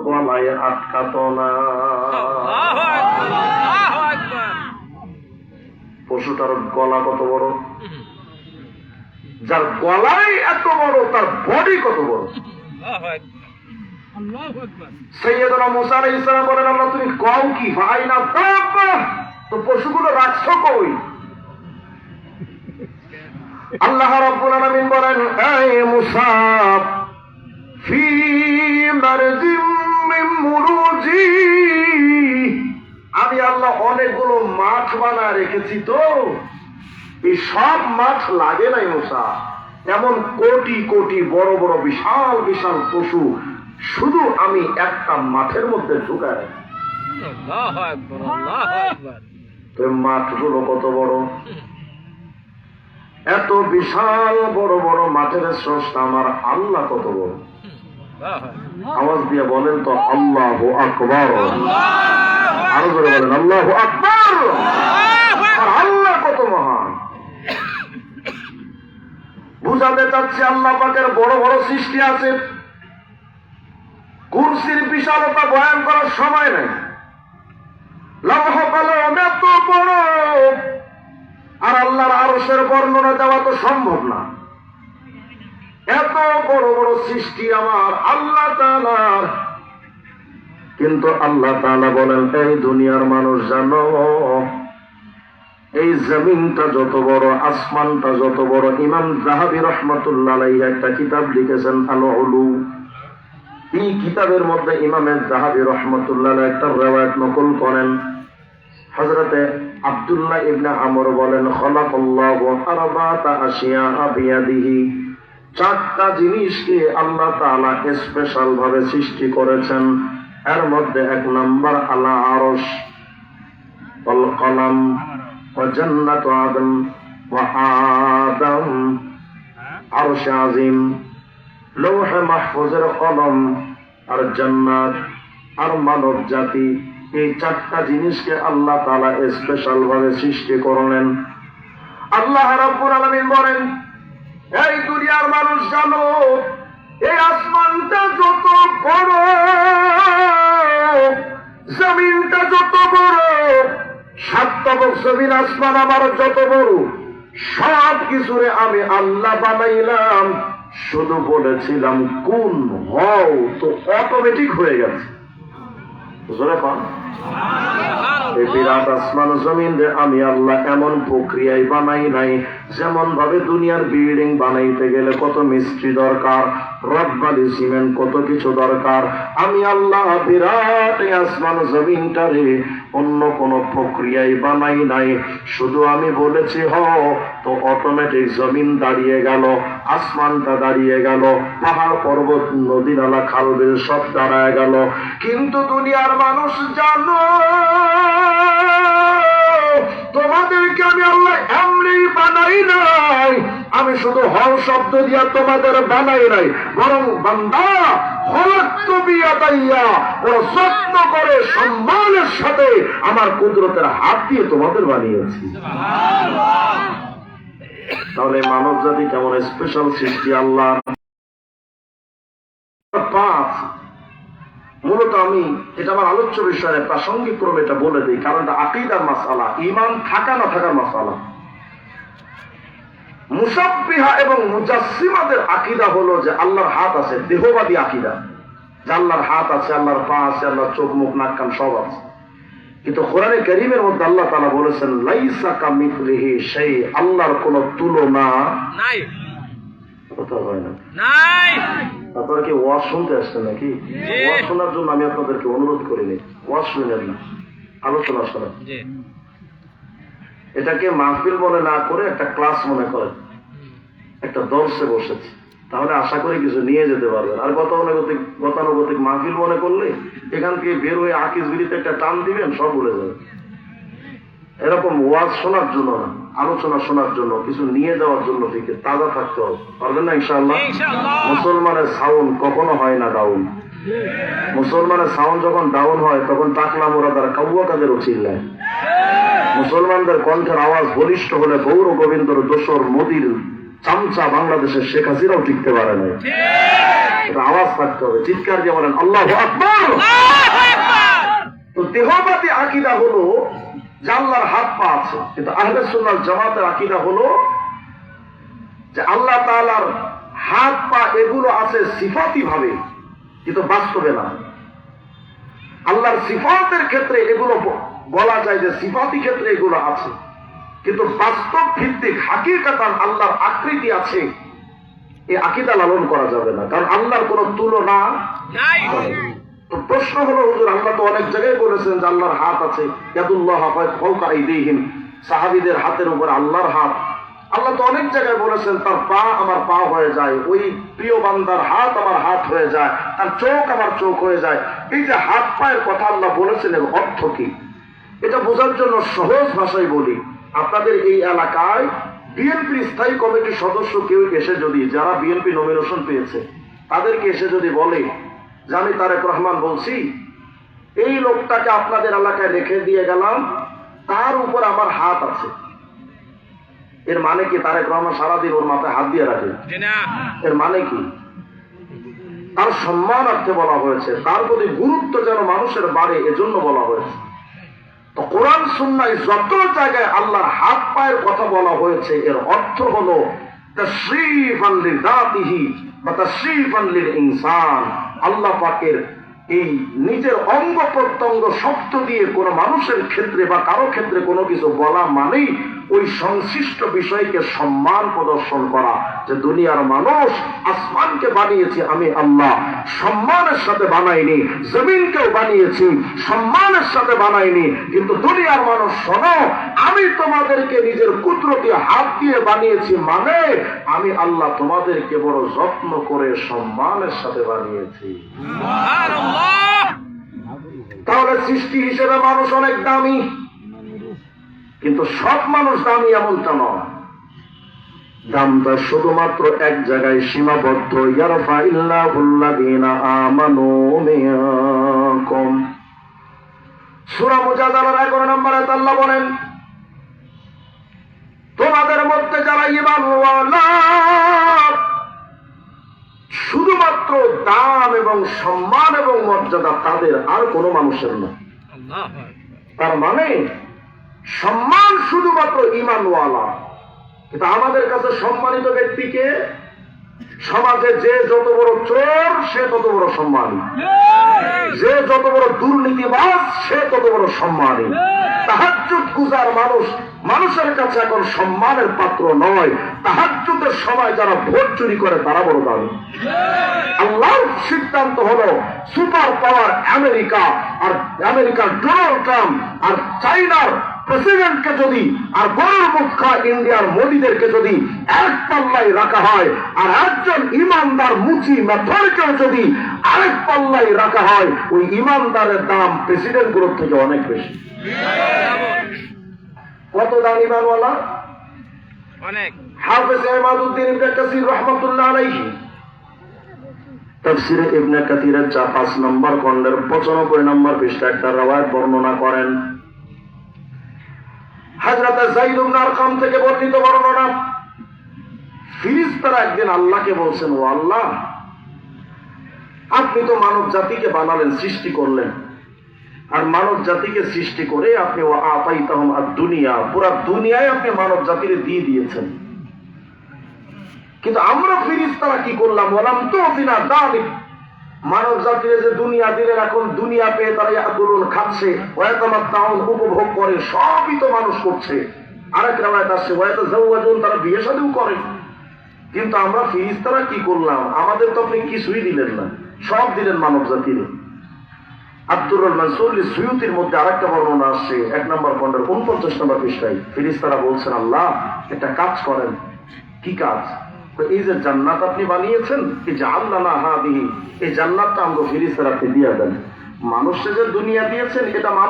গলায় আটকাতো না। পশুটার গলা কত বড়, যার গলায় এত বড় তার বডি কত বড়। সাইয়েদনা মুসা আলাইহিস সালাম বলেন, আল্লাহ তুমি কও কি ফাইনা তাবা, তো পশুগুলো রাখছো কই? আল্লাহ রাব্বুল আলামিন বলেন, এই মুসা ফি মারজিম মিন মুরুজি, আমি আল্লাহ অনেকগুলো মাঠ বানায় রেখেছি, তো এই সব মাঠ লাগে নাই মুসা। এমন কোটি কোটি বড় বড় বিশাল বিশাল পশু শুধু আমি একটা মাঠের মধ্যে ঢুকায়। মাঠগুলো কত বড়, এত বিশাল বড় বড় মাঠের স্রষ্টা আমার আল্লাহ কত বড়। আওয়াজ দিয়ে বলেন তো আল্লাহু আকবার, আরো জোরে বলেন আল্লাহু আকবার। আল্লাহ কত মহান বুঝাতে চাচ্ছি। আল্লাহ পাকের বড় বড় সৃষ্টি আছে, কুরসির বিশালতা বয়ান করার সময় নেই। লৌহ কলম এত বড়, আর আল্লাহর আরশের বর্ণনা দেওয়া তো সম্ভব না। এত বড় বড় সৃষ্টি আমার আল্লাহ তাআলার, কিন্তু আল্লাহ তাআলা বলেন, এই দুনিয়ার মানুষ জানো, এই জমিনটা যত বড়, আসমানটা যত বড়। ইমাম যাহাবী রাহমাতুল্লাহ আলাইহি একটা কিতাব লিখেছেন আল উলু। এই কিতাবের মধ্যে ইমামের যাহাবী রাহমাতুল্লাহ আলাইহি একটা riwayat নকল করেন। হযরতে আব্দুল্লাহ ইবনে আমর বলেন, খালাকাল্লাহু আরবাতা আশিয়া বিয়াদিহি, চারটা জিনিসকে আল্লাহ তাআলা স্পেশাল ভাবে সৃষ্টি করেছেন। এর মধ্যে এক নাম্বার আলা আরশ ওয়াল কলম ওয়া জান্নাতু আদম ওয়া আদম, আরশ আযীম, লৌহ মাহফুজের কলম, আর জান্নাত, আর মানব জাতি। এই চারটা জিনিসকে আল্লাহ তাআলা স্পেশাল ভাবে সৃষ্টি করলেন। আল্লাহ রাব্বুল আলামিন বলেন, এই দুনিয়ার মানুষ জানো, এই আসমানটা যত বড়, জমিনটা যত বড়, সাত তবক জমিন আসমান আমার যত বড়, সব কিছুরে আমি আল্লাহ বানাইলাম। শুধু বলেছিলাম কোন হও, তো অটোমেটিক হয়ে গেছে। এই বিরাট আসমান জমিন রে আমি আল্লাহ এমন প্রক্রিয়ায় বানাই নাই, যেমন ভাবে দুনিয়ার বিল্ডিং বানাইতে গেলে কত মিস্ত্রি দরকার, রড বালি সিমেন্ট কত কিছু দরকার। আমি আল্লাহ বিরাট এই আসমান জমিনটা রে অন্য কোন প্রক্রিয়ায় বানাই নাই। শুধু আমি বলেছি হও, তো অটোমেটিক জমিন দাঁড়িয়ে গেল, আসমানটা দাঁড়িয়ে গেল, পাহাড় পর্বত নদী নালা খাল বিল সব দাঁড়ায় গেল। কিন্তু দুনিয়ার মানুষ জানো, তোমাদেরকে আমি আল্লাহ এমনি বানাই নাই। আমি শুধু হও শব্দ দিয়া তোমাদের বানাই নাই, বরং বান্দা খলাকতু বিয়াদাইয়া, ওরা যত্ন করে সম্মানের সাথে আমার কুদরতের হাত দিয়ে তোমাদের বানিয়েছি। তাহলে মানব জাতি কেমন স্পেশাল সৃষ্টি আল্লাহ। পাঁচ, মূলত আমি এটা আমার আলোচ্য বিষয়ে প্রাসঙ্গিক ক্রমে এটা বলে দিই, কারণ এটা আকীদার মাসআলা, ঈমান থাকা না থাকার মাসআলা। মুশাব্বিহা এবং মুজাসসিমাদের আকীদা হলো যে আল্লাহর হাত আছে, দেহবাদী আকীদা, যে আল্লাহর হাত আছে, আল্লাহর পা আছে, আল্লাহর চোখ মুখ নাক কান সব আছে। কিন্তু কোরআনে কারীমের মধ্যে আল্লাহ তাআলা বলেছেন, লাইসা কামিসলিহি শাই, আল্লাহর কোনো তুলনা নাই। কথা হয় না নাই। আপনারা কি ওয়াজ শুনতে আসছেন নাকি? ওয়াজ শোনার জন্য আমি আপনাদেরকে অনুরোধ করিনি, ওয়াজ শুনেন না, আলোচনা শোনেন। এটাকে মাহফিল মনে না করে একটা ক্লাস মনে করেন, একটা দর্শে বসেছে, তাহলে আশা করি কিছু নিয়ে যেতে পারবেন। আর গতানুগতিক মাহফিল মনে করলে এখান থেকে বের হয়ে আকিজগিরিতে একটা টান দিবেন, সব ভুলে যাবে। এরকম ওয়াজ শোনার জন্য না, আলোচনা শোনার জন্য, কিছু নিয়ে যাওয়ার জন্য থেকে তাজা থাকতে হবে, পারবেন না ইনশাআল্লাহ? মুসলমানের সাউন্ড কখনো হয় না ডাউন। মুসলমানের সাউন্ড যখন ডাউন হয় তখন টাকলা মোরা তারা কাউয়া কাদের চিল্লায়। মুসলমানদের কণ্ঠের আওয়াজ বলিষ্ঠ হলে গৌর গোবিন্দর দোসর মোদির চামচা বাংলাদেশের শেখ হাসিনাও টিকতে পারে না। এটা আওয়াজ থাকতে হবে, চিৎকার দিয়ে বলেন আল্লাহু আকবার। তো দেহবাদী আকীদা হলো যে আল্লাহর হাত পা আছে, কিন্তু আহলে সুন্নাত জামাতের আকীদা হলো যে আল্লাহ তাআলার হাত পা এগুলো আছে সিফাতি ভাবে, কিন্তু বাস্তবে না। আল্লাহর সিফাতের ক্ষেত্রে এগুলো বলা যায় যে সিফাতি ক্ষেত্রে এগুলো আছে, কিন্তু বাস্তব ভিত্তিক হাকিকাতান আল্লাহর আকৃতি আছে, এই আকীদা লালন করা যাবে না, কারণ আল্লাহর কোনো তুলনা নাই। তো প্রশ্ন হলো হুজুর, আল্লাহ তো অনেক জায়গায় বলেছেন যে আল্লাহর হাত আছে, ইয়াদুল্লাহ ফাওকা আইদিহিম, সাহাবীদের হাতের উপর আল্লাহর হাত। আল্লাহ তো অনেক জায়গায় বলেছেন তার পা আমার পা হয়ে যায়, ওই প্রিয় বান্দার হাত আমার হাত হয়ে যায়, তার চোখ আমার চোখ হয়ে যায়। এই যে হাত পায়ের কথা আল্লাহ বলেছেন, এর অর্থ কি? এটা বোঝার জন্য সহজ ভাষায় বলি, আপনাদের এই এলাকায় বিএনপির স্থায়ী কমিটির সদস্য কেউ এসে যদি, যারা বিএনপি নমিনেশন পেয়েছে তাদেরকে এসে যদি বলে যে আমি তারেক রহমান বলছি, এই লোকটাকে আপনাদের এলাকায় রেখে দিয়ে গেলাম, তার উপর আমার হাত আছে, এর মানে কি তারেক রহমান সারাদিন ওর মাথায় হাত দিয়ে রাখে? এর মানে কি? তার সম্মানার্থে বলা হয়েছে, তার প্রতি গুরুত্ব যেন মানুষের বাড়ে, এজন্য বলা হয়েছে। তো কোরআন সুন্নাহয় যত জায়গায় আল্লাহর হাত পায়ের কথা বলা হয়েছে, এর অর্থ হলো তাশরীফান লিযাতিহি বা তাশরীফান লিল ইনসান। আল্লাহ পাকের এই নিজের অঙ্গ প্রত্যঙ্গ শব্দ দিয়ে কোনো মানুষের ক্ষেত্রে বা কারো ক্ষেত্রে কোনো কিছু বলা মানেই ওই সংশ্লিষ্ট বিষয়কে সম্মান প্রদর্শন করা, যে দুনিয়ার মানুষ, আসমানকে বানিয়েছি আমি আল্লাহ, সম্মানের সাথে বানাইনি, জমিনকেও বানিয়েছি সম্মানের সাথে বানাইনি, কিন্তু দুনিয়ার মানুষ শোনো, আমি তোমাদেরকে নিজের কুদরতি হাত দিয়ে বানিয়েছি, মানে আমি আল্লাহ তোমাদেরকে বড় যত্ন করে সম্মানের সাথে বানিয়েছি। তাহলে সৃষ্টি হিসেবে মানুষ অনেক দামি, কিন্তু সব মানুষ দামি এমনটা নয়। দামটা শুধুমাত্র এক জায়গায় সীমাবদ্ধ। ইয়ারফাইল্লাহুল্লাযীনা আমানু মিনকুম, সূরা মুজাদালার 11 নম্বর আয়াতে আল্লাহ বলেন, তোমাদের মধ্যে যারা ঈমানওয়ালা, শুধুমাত্র দাম এবং সম্মান এবং মর্যাদা তাদের, আর কোনো মানুষের না। তার মানে সম্মান শুধুমাত্র ঈমানওয়ালা। কিন্তু আমাদের কাছে সম্মানিত ব্যক্তিকে, সমাজে যে যত বড় চোর সে তত বড় সম্মানী, যে যত বড় দুর্নীতিবাজ সে তত বড় সম্মানী। তাহাজ্জুদ গুজার মানুষ মানুষের কাছে এখন সম্মানের পাত্র নয়। তাহাজ্জুদের সময় যারা ভোট চুরি করে তারা বড় দামি। আল্লাহর সিদ্ধান্ত হলো সুপার পাওয়ার আমেরিকা, আর আমেরিকার ডোনাল্ড ট্রাম্প আর চাইনার প্রেসিডেন্টকে যদি, আর গরুর মুখ খায় ইন্ডিয়ার মোদীদেরকে যদি এক পাল্লায় রাখা হয়, আর একজন ইমানদার মুচি মেথরকেও যদি আরেক পাল্লায় রাখা হয়, ওই ইমানদারের দাম প্রেসিডেন্ট গুলোর থেকে অনেক বেশি। কত দাম ইমানওয়ালা? অনেক। হাফেজ ইমাদউদ্দিন ইবনে কাসির রাহমাতুল্লাহ আলাইহি তাফসীরে ইবনে কাসিরের 5 নম্বর খণ্ডের 95 নম্বর পৃষ্ঠা একটা রওয়ায়াত বর্ণনা করেন। হযরত যায়েদ ইবনে আরকাম থেকে বর্ণিত বর্ণনা, ফেরেশতারা একদিন আল্লাহকে বলছেন, ও আল্লাহ, আপনি তো মানব জাতিকে বানালেন, সৃষ্টি করলেন, আর মানব জাতিকে সৃষ্টি করে আপনি ওয়া আতাইতাহুম আদ-দুনিয়া, পুরা দুনিয়ায় আপনি মানব জাতিকে দিয়ে দিয়েছেন, কিন্তু আমরা ফেরেশতারা কি করলাম? ওয়ালাম তু'তিনা যালিক, মানব জাতির যে দুনিয়া দিলেন, এখন দুনিয়া পেয়ে তারা ইয়াকুলুন, খাচ্ছে, ওয়া ইয়াতামাত্তাউন, উপভোগ করে, সবই তো মানুষ করছে। আরেক রাওয়ায়াত আছে ওয়া ইয়াতাযাওয়াজুন, তারা বিয়ে শাদীও করে। কিন্তু আমরা ফেরেশতারা কি করলাম? আমাদের তো আপনি কিছুই দিলেন না, সব দিলেন মানব জাতির। আব্দুর রহমান সুয়ুতি সুয়ুতির মধ্যে আরেকটা বর্ণনা আসছে 1 নম্বর খণ্ডের 49 নম্বর পৃষ্ঠায়। ফেরেশতারা বলছেন, আল্লাহ একটা কাজ করেন। কি কাজ? এই যে জান্নাত আপনি বানিয়েছেন, এই যে আল্লাহ হাদিহি, এই জান্নাতটা আমাকে ফেরেশতারা দিয়ে দেন। মানুষকে যে দুনিয়া দিয়েছেন, এটা মানুষ